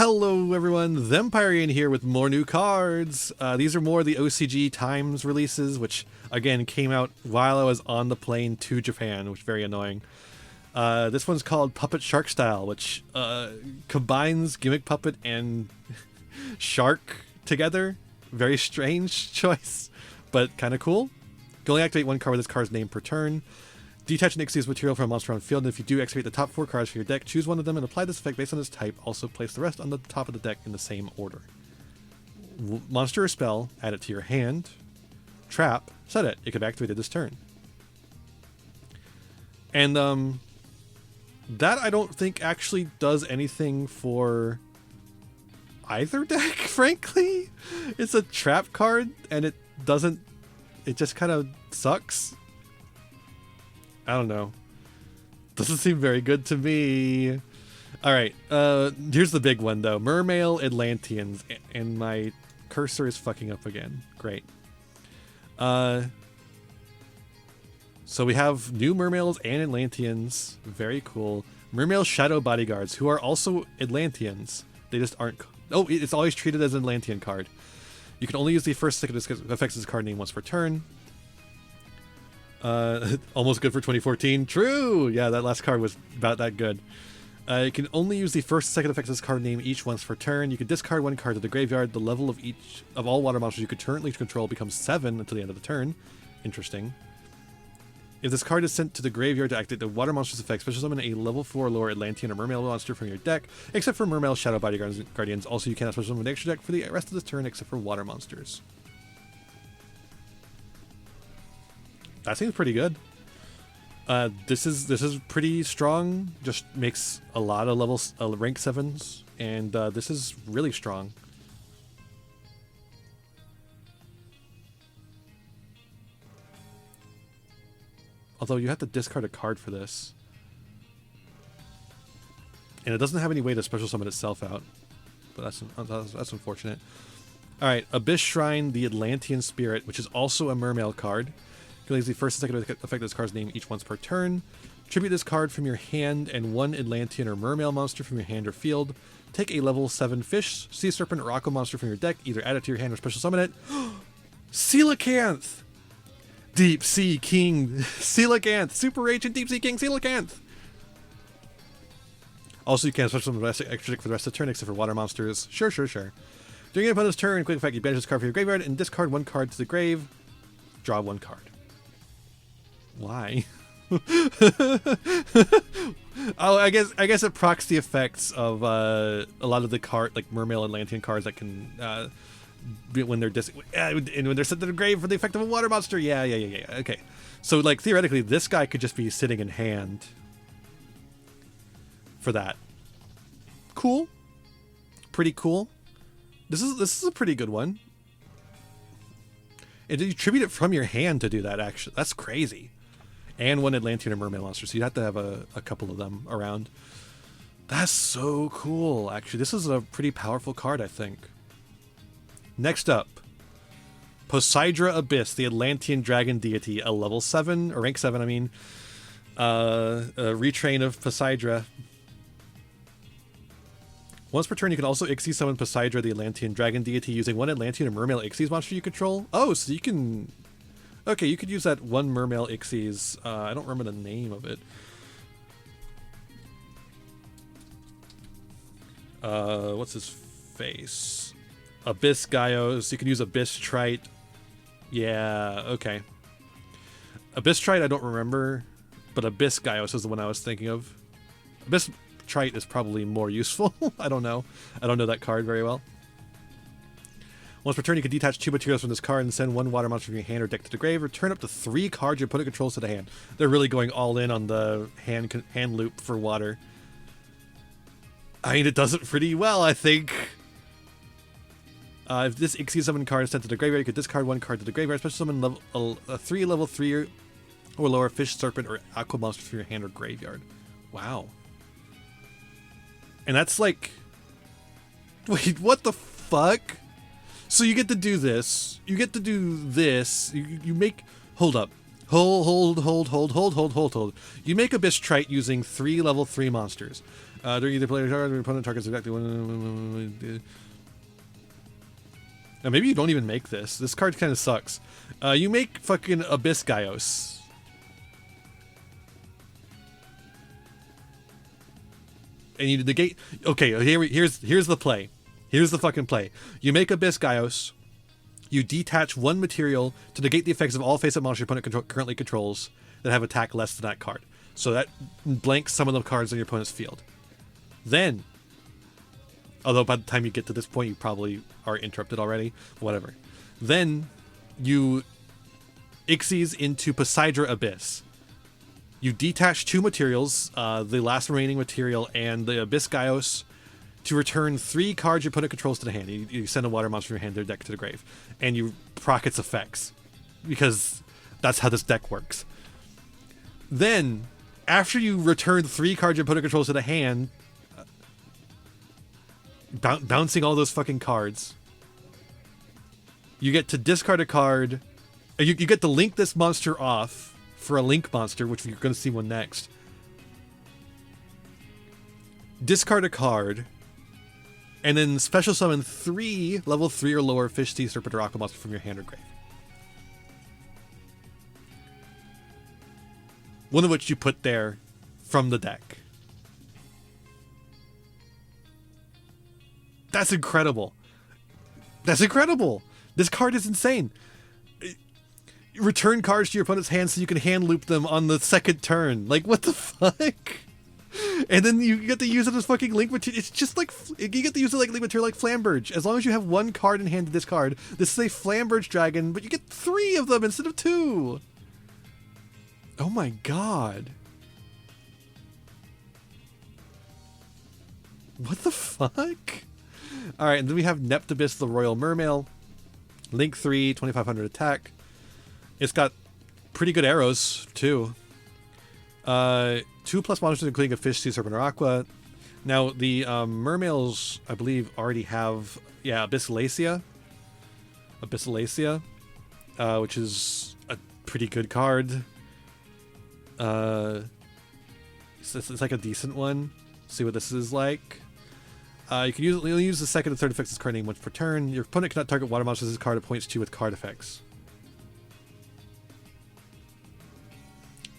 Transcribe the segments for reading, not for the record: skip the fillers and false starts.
Hello everyone, Thempire here with more new cards. These are more the OCG Times releases, which again came out while I was on the plane to Japan, which is very annoying. This one's called Puppet Shark Style, which combines Gimmick Puppet and Shark together. Very strange choice, but kind of cool. You can only activate one card with this card's name per turn. Detach and exceed material from a monster on field, and if you do, activate the top 4 cards for your deck, choose one of them and apply this effect based on its type. Also place the rest on the top of the deck in the same order. Monster or spell, add it to your hand. Trap, set it. It can be activated this turn. And that I don't think actually does anything for either deck, frankly. It's a trap card, and it just kind of sucks. I don't know. Doesn't seem very good to me. Alright, here's the big one though. Mermail Atlanteans. And my cursor is fucking up again. Great. So we have new Mermails and Atlanteans. Very cool. Mermail Shadow Bodyguards, who are also Atlanteans. They just aren't... Oh, it's always treated as an Atlantean card. You can only use the first stick that affects this card name once per turn. Almost good for 2014. True! Yeah, that last card was about that good. You can only use the first and second effects of this card name each once per turn. You can discard one card to the graveyard. The level of each of all water monsters you could currently control becomes 7 until the end of the turn. Interesting. If this card is sent to the graveyard to activate the water monster's effect, special summon a level 4 lower Atlantean or Mermail monster from your deck, except for Mermail Shadow Bodyguards. Also, you cannot special summon an extra deck for the rest of this turn except for water monsters. That seems pretty good. This is pretty strong. Just makes a lot of levels, rank 7s, and this is really strong. Although you have to discard a card for this, and it doesn't have any way to special summon itself out. But that's unfortunate. All right, Abyss Shrine, the Atlantean Spirit, which is also a Mermail card. You can use the first and second effect of this card's name each once per turn. Tribute this card from your hand and one Atlantean or Mermail monster from your hand or field. Take a level 7 fish, sea serpent, or aqua monster from your deck. Either add it to your hand or special summon it. Coelacanth! Deep Sea King Coelacanth! Super Ancient Deep Sea King Coelacanth! Also, you can special summon extra deck for the rest of the turn except for water monsters. Sure. During your opponent's turn, quick effect, you banish this card from your graveyard and discard one card to the grave. Draw one card. Why? Oh, I guess it procs the effects of a lot of the like Mermail Atlantean cards that can when they're and when they're sent to the grave for the effect of a water monster. Yeah. Okay, so like theoretically, this guy could just be sitting in hand for that. Cool, pretty cool. This is a pretty good one. And you tribute it from your hand to do that. Actually, that's crazy. And one Atlantean or Mermail monster, so you'd have to have a couple of them around. That's so cool, actually. This is a pretty powerful card, I think. Next up, Poseidra Abyss, the Atlantean dragon deity, a level 7, or rank 7, I mean. A retrain of Poseidra. Once per turn, you can also Ixie summon Poseidra, the Atlantean dragon deity, using one Atlantean or Mermail Ixies monster you control. Oh, so you can... Okay, you could use that one Mermail Ixies. I don't remember the name of it. What's his face? Abyss Gyos. You can use Abyss Trite. Yeah, okay. Abyss Trite I don't remember, but Abyss Gyos is the one I was thinking of. Abyss Trite is probably more useful. I don't know. I don't know that card very well. Once per turn, you can detach 2 materials from this card and send one water monster from your hand or deck to the grave. Return up to 3 cards your opponent controls to the hand. They're really going all in on the hand loop for water. I mean, it does it pretty well, I think. If this Ixie summon card is sent to the graveyard, you could discard one card to the graveyard. Special summon a 3 level 3 or lower fish, serpent, or aqua monster from your hand or graveyard. Wow. And that's like... Wait, what the fuck? So you get to do this. You get to do this. You make... Hold up. Hold. You make Abyss Trite using 3 level 3 monsters. During either player target, your opponent targets exactly one. Now maybe you don't even make this. This card kind of sucks. You make fucking Abyss Gaios. And you negate. Okay, here's the play. Here's the fucking play. You make Abyss Gaios. You detach one material to negate the effects of all face-up monsters your opponent currently controls that have attack less than that card. So that blanks some of the cards on your opponent's field. Then, although by the time you get to this point, you probably are interrupted already. Whatever. Then, you Ixies into Poseidra Abyss. You detach two materials, the last remaining material and the Abyss Gaios, to return 3 cards your opponent controls to the hand. You send a water monster from your hand, their deck to the grave. And you proc its effects. Because that's how this deck works. Then, after you return 3 cards your opponent controls to the hand, bouncing all those fucking cards, you get to discard a card. You get to link this monster off for a link monster, which you're going to see one next. Discard a card, and then special summon 3 level 3 or lower fish, sea serpent, or aqua monster from your hand or grave. One of which you put there from the deck. That's incredible. That's incredible. This card is insane. Return cards to your opponent's hand so you can hand loop them on the second turn. Like, what the fuck? And then you get to use it as fucking link material. It's just like, you get to use it like link material like Flamberge. As long as you have 1 card in hand to discard. This is a Flamberge dragon, but you get 3 of them instead of 2. Oh my god. What the fuck? Alright, and then we have Neptibus, the Royal Mermail. Link 3, 2500 attack. It's got pretty good arrows, too. 2+ monsters, including a fish, sea serpent, or aqua. Now, the Mermails, I believe, already have, Abyssalacia. Which is a pretty good card. It's like a decent one. See what this is like. You can use the second and third effects as card name once per turn. Your opponent cannot target water monsters as card it points to with card effects.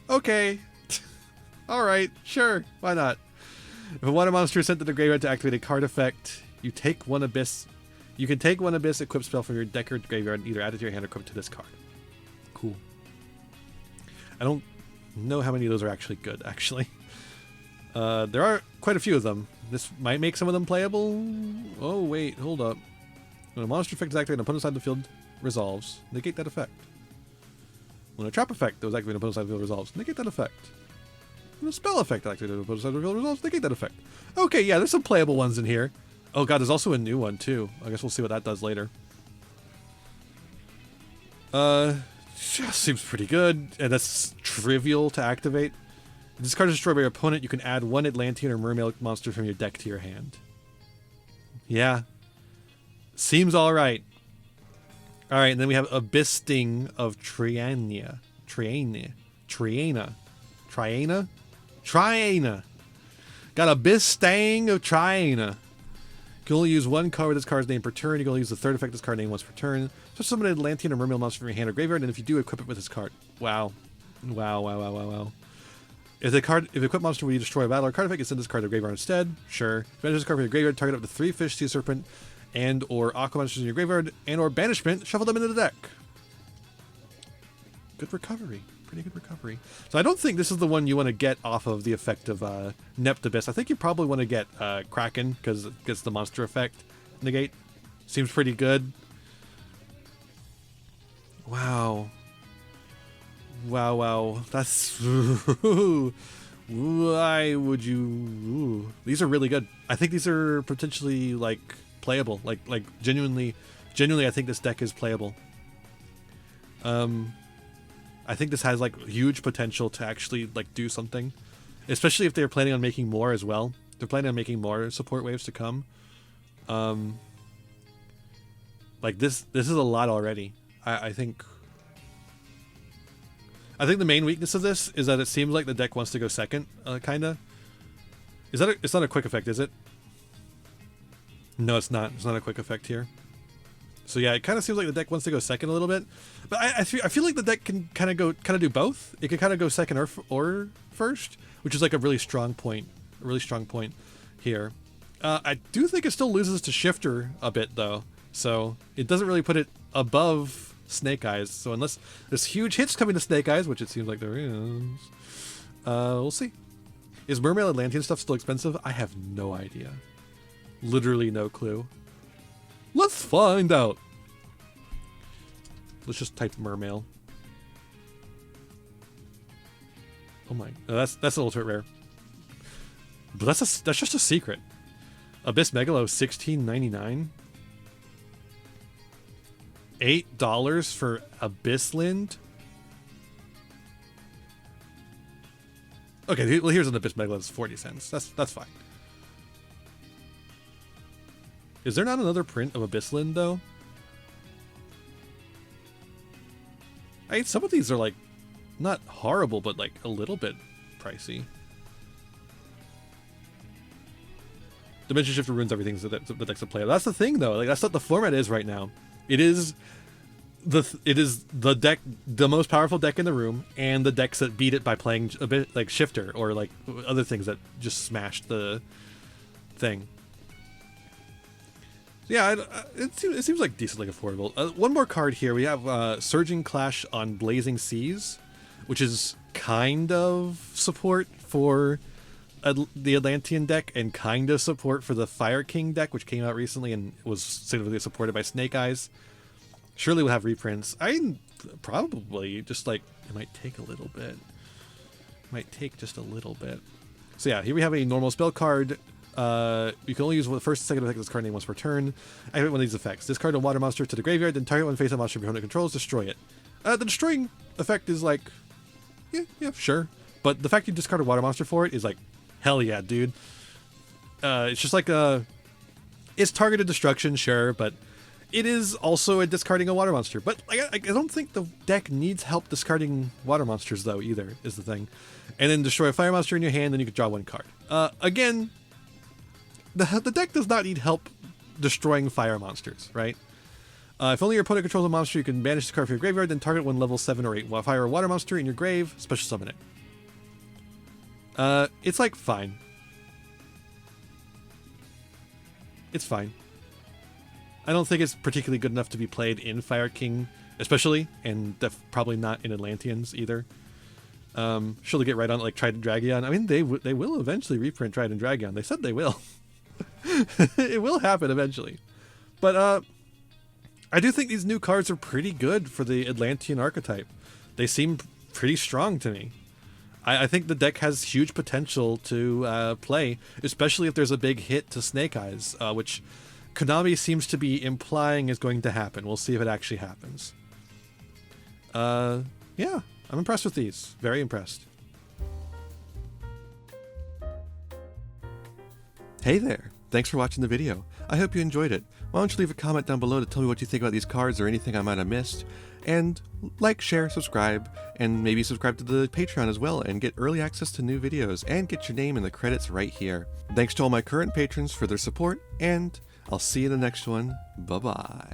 Okay. Alright, sure. Why not? If a water monster is sent to the graveyard to activate a card effect, you take 1 Abyss. You can take 1 Abyss equipped spell from your deck or graveyard and either add it to your hand or equip it to this card. Cool. I don't know how many of those are actually good, actually. There are quite a few of them. This might make some of them playable. Oh, wait, hold up. When a monster effect is activated on opponent's side of the field, resolves. Negate that effect. When a trap effect that was activated on opponent's side of the field resolves, negate that effect. When a spell effect activated on opponent's side of the field resolves, negate that effect. Okay, yeah, there's some playable ones in here. Oh god, there's also a new one, too. I guess we'll see what that does later. Seems pretty good, and that's trivial to activate. If this card is destroyed by your opponent, you can add 1 Atlantean or Mermail monster from your deck to your hand. Yeah. Seems alright. Alright, and then we have Abyss Sting of Triana. Got Abyss Sting of Triana. You can only use 1 card with this card's name per turn. You can only use the third effect of this card name once per turn. So summon an Atlantean or Mermail monster from your hand or graveyard, and if you do, equip it with this card. Wow. Wow. If equipped monster will you destroy a battle or card effect, you send this card to the graveyard instead. Sure. If you banish this card from your graveyard, target up to 3 fish, sea serpent, and or aqua monsters in your graveyard, and or banishment, shuffle them into the deck. Good recovery. Pretty good recovery. So I don't think this is the one you want to get off of the effect of Neptibus. I think you probably want to get Kraken, because it gets the monster effect negate. Seems pretty good. Wow. That's... Why would you... Ooh. These are really good. I think these are potentially, like, playable. Like genuinely, I think this deck is playable. I think this has, like, huge potential to actually, like, do something. Especially if they're planning on making more as well. They're planning on making more support waves to come. Like, this is a lot already. I think the main weakness of this is that it seems like the deck wants to go second, kinda. Is that it's not a quick effect, is it? No, it's not. It's not a quick effect here. So yeah, it kind of seems like the deck wants to go second a little bit, but I feel like the deck can kind of do both. It could kind of go second or first, which is like a really strong point. A really strong point here. I do think it still loses to Shifter a bit though, so it doesn't really put it above Snake Eyes. So unless there's huge hits coming to Snake Eyes, which it seems like there is, we'll see. Is Mermail Atlantean stuff still expensive? I have no idea. Literally no clue. Let's find out. Let's just type Mermail. Oh my, that's a little bit rare. But that's just a secret. Abyss Megalo, $16.99. $8 for Abyssland. Okay, well here's an Abyss Megalo. It's 40 cents. That's fine. Is there not another print of Abyssland though? I mean, some of these are like not horrible, but like a little bit pricey. Dimension Shifter ruins everything, so that the deck's a player. That's the thing though. Like that's what the format is right now. It is the deck, the most powerful deck in the room, and the decks that beat it by playing a bit like Shifter or like other things that just smashed the thing. Yeah, it seems like decently affordable. One more card here. We have Surging Clash on Blazing Seas, which is kind of support for the Atlantean deck and kind of support for the Fire King deck, which came out recently and was significantly supported by Snake Eyes. Surely we'll have reprints. I probably just like, it might take a little bit. It might take just a little bit. So yeah, here we have a normal spell card. You can only use the first and second effect of this card name once per turn. Activate one of these effects. Discard a water monster to the graveyard, then target one face-up monster your opponent controls, destroy it. The destroying effect is like, yeah, sure. But the fact you discard a water monster for it is like, hell yeah, dude. It's just like it's targeted destruction, sure, but it is also a discarding a water monster. But I don't think the deck needs help discarding water monsters though either, is the thing. And then destroy a fire monster in your hand, then you can draw one card. Again, the deck does not need help destroying fire monsters, right? If only your opponent controls a monster, you can banish the card from your graveyard, then target one level 7 or 8 fire or water monster in your grave, special summon it. It's like fine. It's fine. I don't think it's particularly good enough to be played in Fire King, especially, and probably not in Atlanteans either. Sure, they get right on it like Trident Dragon. I mean, they will eventually reprint Trident Dragon. They said they will. It will happen eventually. But I do think these new cards are pretty good for the Atlantean archetype. They seem pretty strong to me. I think the deck has huge potential to play, especially if there's a big hit to Snake Eyes, which Konami seems to be implying is going to happen. We'll see if it actually happens. Yeah, I'm impressed with these. Very impressed. Hey there. Thanks for watching the video. I hope you enjoyed it. Why don't you leave a comment down below to tell me what you think about these cards or anything I might have missed. And like, share, subscribe, and maybe subscribe to the Patreon as well and get early access to new videos and get your name in the credits right here. Thanks to all my current patrons for their support, and I'll see you in the next one. Bye-bye.